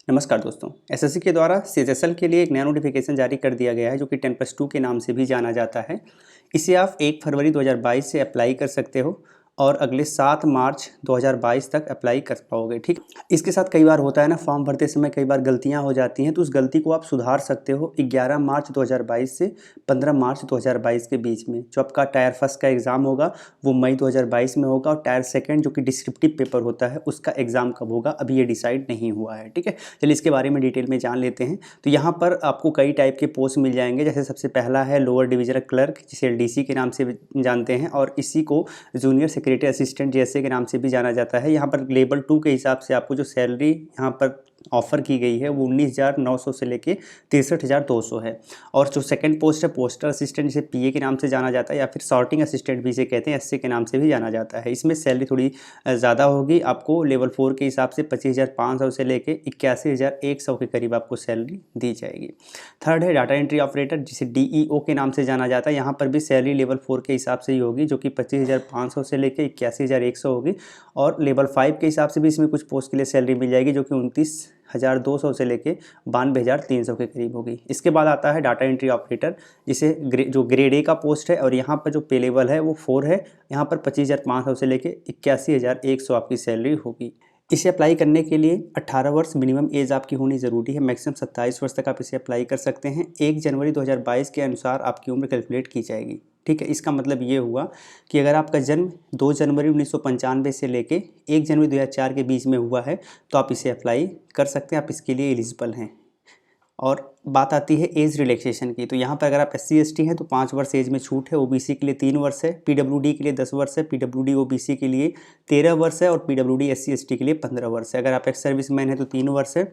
नमस्कार दोस्तों, एसएससी के द्वारा सीएचएसएल के लिए एक नया नोटिफिकेशन जारी कर दिया गया है जो कि 10+2 के नाम से भी जाना जाता है। इसे आप 1 फरवरी 2022 से अप्लाई कर सकते हो और अगले 7 मार्च 2022 तक अप्लाई कर पाओगे। ठीक, इसके साथ कई बार होता है ना, फॉर्म भरते समय कई बार गलतियां हो जाती हैं, तो उस गलती को आप सुधार सकते हो 11 मार्च 2022 से 15 मार्च 2022 के बीच में। जो आपका टायर फर्स्ट का एग्ज़ाम होगा वो मई 2022 में होगा और टायर सेकेंड जो कि डिस्क्रिप्टिव पेपर होता है उसका एग्ज़ाम कब होगा अभी ये डिसाइड नहीं हुआ है। ठीक है, चलिए इसके बारे में डिटेल में जान लेते हैं। तो यहाँ पर आपको कई टाइप के पोस्ट मिल जाएंगे। जैसे सबसे पहला है लोअर डिविजनल क्लर्क, जिसे एलडीसी के नाम से जानते हैं, और इसी को जूनियर सेक्रेटरी असिस्टेंट जैसे के नाम से भी जाना जाता है। यहाँ पर लेवल 2 के हिसाब से आपको जो सैलरी यहाँ पर ऑफर की गई है वो 19,900 से लेके 63,200 है। और जो सेकंड पोस्ट है पोस्टर असिस्टेंट, जिसे पीए के नाम से जाना जाता है या फिर सॉर्टिंग असिस्टेंट भी इसे कहते हैं, एससी के नाम से भी जाना जाता है। इसमें सैलरी थोड़ी ज़्यादा होगी, आपको लेवल 4 के हिसाब से 25,500 से लेके 81,100 के करीब आपको सैलरी दी जाएगी। थर्ड है डाटा एंट्री ऑपरेटर, जिसे डीईओ के नाम से जाना जाता है। यहाँ पर भी सैलरी लेवल 4 के हिसाब से ही होगी, जो कि 25,500 से लेके 81,100 होगी। और लेवल 5 के हिसाब से भी इसमें कुछ पोस्ट के लिए सैलरी मिल जाएगी, जो कि 29,200 से लेके 92,300 के करीब होगी। इसके बाद आता है डाटा एंट्री ऑपरेटर, जिसे जो ग्रेड ए का पोस्ट है, और यहाँ पर जो पे लेवल है वो 4 है। यहाँ पर 25,500 से लेके 81,100 आपकी सैलरी होगी। इसे अप्लाई करने के लिए 18 वर्ष मिनिमम एज आपकी होनी ज़रूरी है। मैक्सिमम 27 वर्ष तक आप इसे अप्लाई कर सकते हैं। 1 जनवरी 2022 के अनुसार आपकी उम्र कैलकुलेट की जाएगी। ठीक है, इसका मतलब ये हुआ कि अगर आपका जन्म 2 जनवरी 1995 से लेके 1 जनवरी 2004 के बीच में हुआ है तो आप इसे अप्लाई कर सकते हैं, आप इसके लिए एलिजिबल हैं। और बात आती है एज रिलैक्सेशन की, तो यहाँ पर अगर आप SC ST हैं तो 5 वर्ष एज में छूट है। OBC के लिए 3 वर्ष है, PWD के लिए 10 वर्ष है, PWD OBC के लिए 13 वर्ष है, और PWD SC ST के लिए 15 वर्ष है। अगर आप एक सर्विसमैन है तो 3 वर्ष है।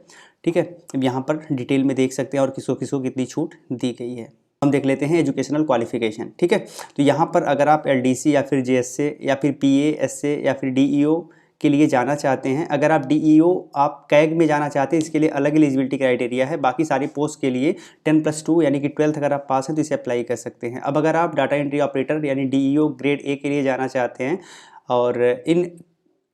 ठीक है, अब यहाँ पर डिटेल में देख सकते हैं और किसको किसको कितनी छूट दी गई है। हम देख लेते हैं एजुकेशनल क्वालिफिकेशन। ठीक है, तो यहाँ पर अगर आप LDC या फिर JSA या फिर PA SA या फिर DEO के लिए जाना चाहते हैं, अगर आप DEO आप कैग में जाना चाहते हैं, इसके लिए अलग एलिजिबिलिटी क्राइटेरिया है। बाकी सारी पोस्ट के लिए 10+2 यानी कि 12th अगर आप पास हैं तो इसे अप्लाई कर सकते हैं। अब अगर आप डाटा एंट्री ऑपरेटर यानी DEO ग्रेड ए के लिए जाना चाहते हैं और इन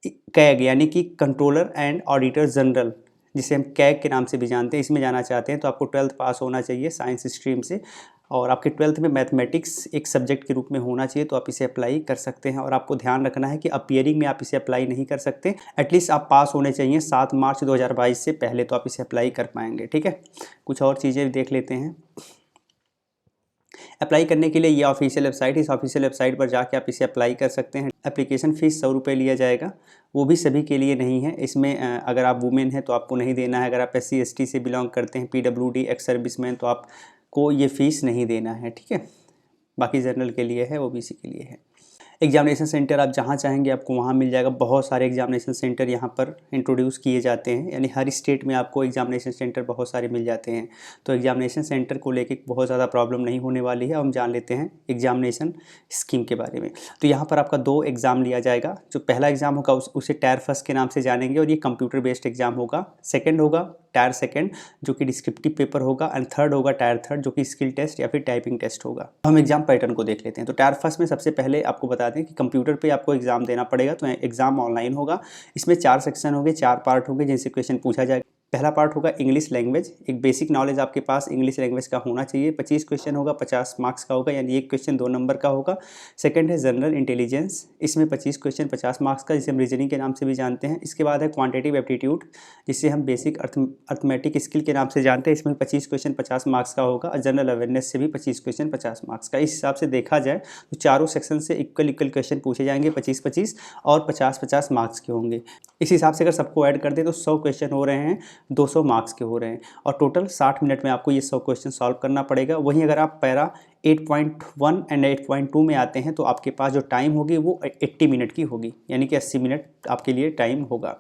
कैग यानी कि कंट्रोलर एंड ऑडिटर जनरल, जिसे हम कैग के नाम से भी जानते हैं, इसमें जाना चाहते हैं तो आपको 12th पास होना चाहिए साइंस स्ट्रीम से, और आपके 12th में मैथमेटिक्स एक सब्जेक्ट के रूप में होना चाहिए, तो आप इसे अप्लाई कर सकते हैं। और आपको ध्यान रखना है कि अपीयरिंग में आप इसे अप्लाई नहीं कर सकते, एटलीस्ट आप पास होने चाहिए 7 मार्च 2022 से पहले, तो आप इसे अप्लाई कर पाएंगे। ठीक है, कुछ और चीज़ें देख लेते हैं। अप्लाई करने के लिए ये ऑफिशियल वेबसाइट है, इस ऑफिशियल वेबसाइट पर जाके आप इसे अप्लाई कर सकते हैं। एप्लीकेशन फ़ीस 100 रुपये लिया जाएगा, वो भी सभी के लिए नहीं है। इसमें अगर आप वुमेन हैं तो आपको नहीं देना है, अगर आप SC ST से बिलोंग करते हैं, PWD एक्स सर्विसमैन, तो आपको ये फ़ीस नहीं देना है। ठीक है, बाकी जनरल के लिए है, OBC के लिए है। एग्जामिनेशन सेंटर आप जहाँ चाहेंगे आपको वहाँ मिल जाएगा। बहुत सारे एग्जामिनेशन सेंटर यहाँ पर इंट्रोड्यूस किए जाते हैं, यानी हर स्टेट में आपको एग्जामिनेशन सेंटर बहुत सारे मिल जाते हैं। तो एग्जामिनेशन सेंटर को लेके बहुत ज़्यादा प्रॉब्लम नहीं होने वाली है। हम जान लेते हैं एग्जामिनेशन स्कीम के बारे में। तो यहाँ पर आपका 2 एग्ज़ाम लिया जाएगा। जो पहला एग्ज़ाम होगा उसे टायर फर्स्ट के नाम से जानेंगे, और ये कंप्यूटर बेस्ड एग्ज़ाम होगा। सेकेंड होगा टायर सेकेंड, जो कि डिस्क्रिप्टिव पेपर होगा, एंड थर्ड होगा टायर थर्ड, जो कि स्किल टेस्ट या फिर टाइपिंग टेस्ट होगा। हम एग्जाम पैटर्न को देख लेते हैं। तो टायर फर्स्ट में सबसे पहले आपको बता दें कि कंप्यूटर पे आपको एग्जाम देना पड़ेगा, तो एग्जाम ऑनलाइन होगा। इसमें 4 सेक्शन होंगे, 4 पार्ट होंगे जिनसे क्वेश्चन पूछा जाएगा। पहला पार्ट होगा इंग्लिश लैंग्वेज, एक बेसिक नॉलेज आपके पास इंग्लिश लैंग्वेज का होना चाहिए। 25 क्वेश्चन होगा, 50 मार्क्स का होगा, यानी एक क्वेश्चन 2 नंबर का होगा। सेकंड है जनरल इंटेलिजेंस, इसमें 25 क्वेश्चन 50 मार्क्स का, जिसे हम रीजनिंग के नाम से भी जानते हैं। इसके बाद है क्वांटिटेटिव एप्टीट्यूड, जिसे हम बेसिक अर्थमेटिक स्किल के नाम से जानते हैं, इसमें 25 क्वेश्चन 50 मार्क्स का होगा। और जनरल अवेयरनेस से भी 25 क्वेश्चन 50 मार्क्स का। इस हिसाब से देखा जाए तो चारों सेक्शन से इक्वल क्वेश्चन पूछे जाएंगे, 25-25 और 50-50 मार्क्स के होंगे। इस हिसाब से अगर सबको ऐड कर दे तो 100 क्वेश्चन हो रहे हैं, 200 मार्क्स के हो रहे हैं, और टोटल 60 मिनट में आपको ये 100 क्वेश्चन सॉल्व करना पड़ेगा। वहीं अगर आप पैरा 8.1 एंड 8.2 में आते हैं तो आपके पास जो टाइम होगी वो 80 मिनट की होगी, यानी कि 80 मिनट आपके लिए टाइम होगा।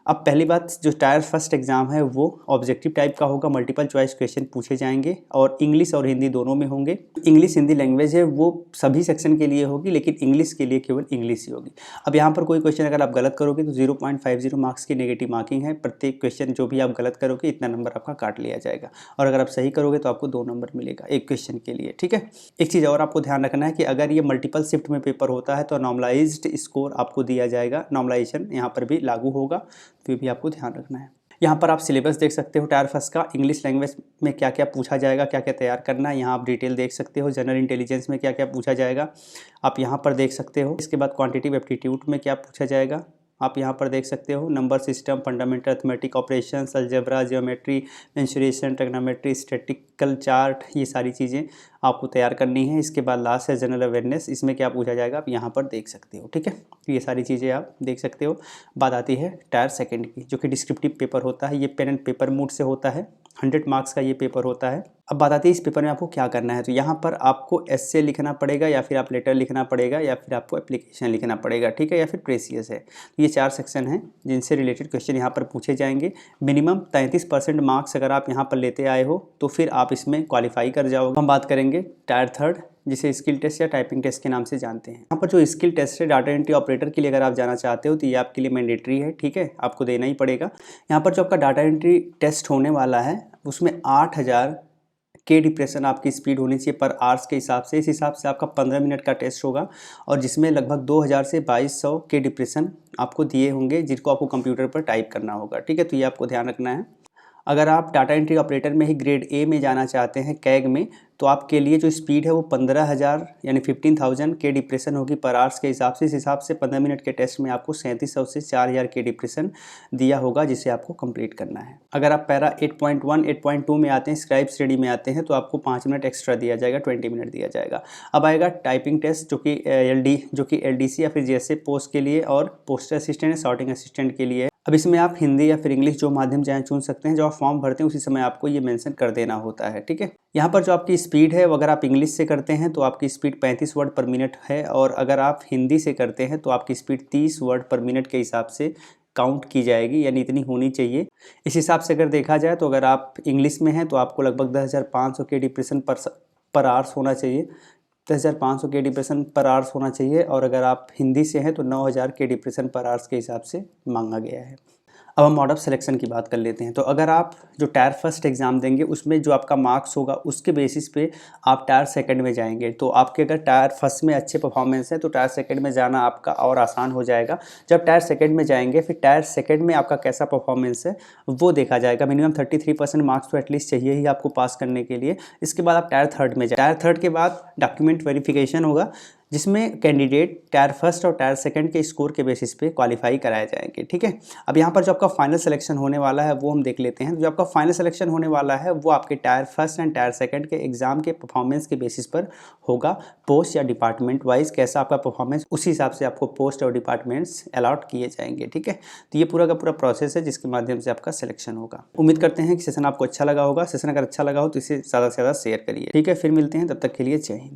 अब पहली बात, जो टायर फर्स्ट एग्ज़ाम है वो ऑब्जेक्टिव टाइप का होगा, मल्टीपल चॉइस क्वेश्चन पूछे जाएंगे, और इंग्लिश और हिंदी दोनों में होंगे। इंग्लिश हिंदी लैंग्वेज है वो सभी सेक्शन के लिए होगी, लेकिन इंग्लिश के लिए केवल इंग्लिश ही होगी। अब यहाँ पर कोई क्वेश्चन अगर आप गलत करोगे तो 0.50 मार्क्स की नेगेटिव मार्किंग है। प्रत्येक क्वेश्चन जो भी आप गलत करोगे इतना नंबर आपका काट लिया जाएगा, और अगर आप सही करोगे तो आपको 2 नंबर मिलेगा एक क्वेश्चन के लिए। ठीक है, एक चीज़ और आपको ध्यान रखना है कि अगर ये मल्टीपल शिफ्ट में पेपर होता है तो नॉर्मलाइज्ड स्कोर आपको दिया जाएगा, नॉर्मलाइजेशन यहाँ पर भी लागू होगा, तो ये भी आपको ध्यान रखना है। यहाँ पर आप सिलेबस देख सकते हो टायर फर्स्ट का, इंग्लिश लैंग्वेज में क्या क्या पूछा जाएगा, क्या क्या तैयार करना है, यहाँ आप डिटेल देख सकते हो। जनरल इंटेलिजेंस में क्या क्या पूछा जाएगा आप यहाँ पर देख सकते हो। इसके बाद क्वांटिटेटिव एप्टीट्यूड में क्या पूछा जाएगा आप यहाँ पर देख सकते हो। Number system, fundamental arithmetic operations, algebra, geometry, mensuration, trigonometry, statistical chart, ये सारी चीज़ें आपको तैयार करनी है। इसके बाद लास्ट है जनरल अवेयरनेस, इसमें क्या पूछा जाएगा आप यहाँ पर देख सकते हो। ठीक है, तो ये सारी चीज़ें आप देख सकते हो। बात आती है टायर सेकंड की, जो कि डिस्क्रिप्टिव पेपर होता है। ये पेन एंड पेपर मोड से होता है, 100 मार्क्स का ये पेपर होता है। अब बात आती है इस पेपर में आपको क्या करना है। तो यहाँ पर आपको एस्से लिखना पड़ेगा, या फिर आप लेटर लिखना पड़ेगा, या फिर आपको एप्लीकेशन लिखना पड़ेगा। ठीक है, या फिर प्रेसियस है। ये 4 सेक्शन हैं जिनसे रिलेटेड क्वेश्चन यहाँ पर पूछे जाएंगे। मिनिमम 33% मार्क्स अगर आप यहाँ पर लेते आए हो तो फिर आप इसमें क्वालिफाई कर जाओगे। हम बात करेंगे टायर थर्ड, जिसे स्किल टेस्ट या टाइपिंग टेस्ट के नाम से जानते हैं। यहाँ पर जो स्किल टेस्ट है डाटा एंट्री ऑपरेटर के लिए अगर आप जाना चाहते हो तो ये आपके लिए मैंडेटरी है। ठीक है, आपको देना ही पड़ेगा। यहाँ पर जो आपका डाटा एंट्री टेस्ट होने वाला है उसमें 8000 के डिप्रेशन आपकी स्पीड होनी चाहिए पर आवर्स के हिसाब से। इस हिसाब से आपका 15 मिनट का टेस्ट होगा और जिसमें लगभग 2000 से 2200 के डिप्रेशन आपको दिए होंगे, जिनको आपको कंप्यूटर पर टाइप करना होगा। ठीक है, तो ये आपको ध्यान रखना है। अगर आप डाटा एंट्री ऑपरेटर में ही ग्रेड ए में जाना चाहते हैं कैग में, तो आपके लिए जो स्पीड है वो 15000 यानी 15000 के डिप्रेशन होगी पर आवर्स के हिसाब से। इस हिसाब से 15 मिनट के टेस्ट में आपको 3700 से 4000 के डिप्रेशन दिया होगा, जिसे आपको कंप्लीट करना है। अगर आप पैरा 8.1, 8.2 में आते हैं, स्क्राइब श्रेणी में आते हैं, तो आपको 5 मिनट एक्स्ट्रा दिया जाएगा, 20 मिनट दिया जाएगा। अब आएगा टाइपिंग टेस्ट, जो कि एलडीसी या फिर जैसे पोस्ट के लिए और पोस्टर असिस्टेंट या सॉर्टिंग असिस्टेंट के लिए। अब इसमें आप हिंदी या फिर इंग्लिश जो माध्यम चाहें चुन सकते हैं। जब आप फॉर्म भरते हैं उसी समय आपको ये मेंशन कर देना होता है। ठीक है, यहाँ पर जो आपकी स्पीड है वो अगर आप इंग्लिश से करते हैं तो आपकी स्पीड 35 वर्ड पर मिनट है, और अगर आप हिंदी से करते हैं तो आपकी स्पीड 30 वर्ड पर मिनट के हिसाब से काउंट की जाएगी, यानी इतनी होनी चाहिए। इस हिसाब से अगर देखा जाए तो अगर आप इंग्लिश में हैं तो आपको लगभग 10500 के डिप्रेशन पर आवर्स होना चाहिए, 10500 के डिप्रेशन पर आवर्स होना चाहिए। और अगर आप हिंदी से हैं तो 9000 के डिप्रेशन पर आवर्स के हिसाब से मांगा गया है। अब हम मोड ऑफ सिलेक्शन की बात कर लेते हैं। तो अगर आप जो टायर फर्स्ट एग्ज़ाम देंगे उसमें जो आपका मार्क्स होगा उसके बेसिस पे आप टायर सेकंड में जाएंगे। तो आपके अगर टायर फर्स्ट में अच्छे परफॉर्मेंस है तो टायर सेकंड में जाना आपका और आसान हो जाएगा। जब टायर सेकंड में जाएंगे फिर टायर सेकंड में आपका कैसा परफॉर्मेंस है वो देखा जाएगा। मिनिमम 33% मार्क्स तो एटलीस्ट चाहिए ही आपको पास करने के लिए। इसके बाद आप टायर थर्ड में जाए। टायर थर्ड के बाद डॉक्यूमेंट वेरिफिकेशन होगा, जिसमें कैंडिडेट टायर फर्स्ट और टायर सेकंड के स्कोर के बेसिस पे क्वालिफाई कराए जाएंगे। ठीक है, अब यहाँ पर जो आपका फाइनल सिलेक्शन होने वाला है वो हम देख लेते हैं। जो आपका फाइनल सिलेक्शन होने वाला है वो आपके tyre first and tyre second के एग्जाम के परफॉर्मेंस के बेसिस पर होगा। पोस्ट या डिपार्टमेंट वाइज कैसा आपका परफॉर्मेंस, उसी हिसाब से आपको पोस्ट और डिपार्टमेंट्स अलॉट किए जाएंगे। ठीक है, तो ये पूरा का पूरा प्रोसेस है जिसके माध्यम से आपका सिलेक्शन होगा। उम्मीद करते हैं कि सेशन आपको अच्छा लगा होगा। सेशन अगर अच्छा लगा हो तो इसे ज़्यादा से ज़्यादा शेयर करिए। ठीक है, फिर मिलते हैं, तब तक के लिए जय हिंद।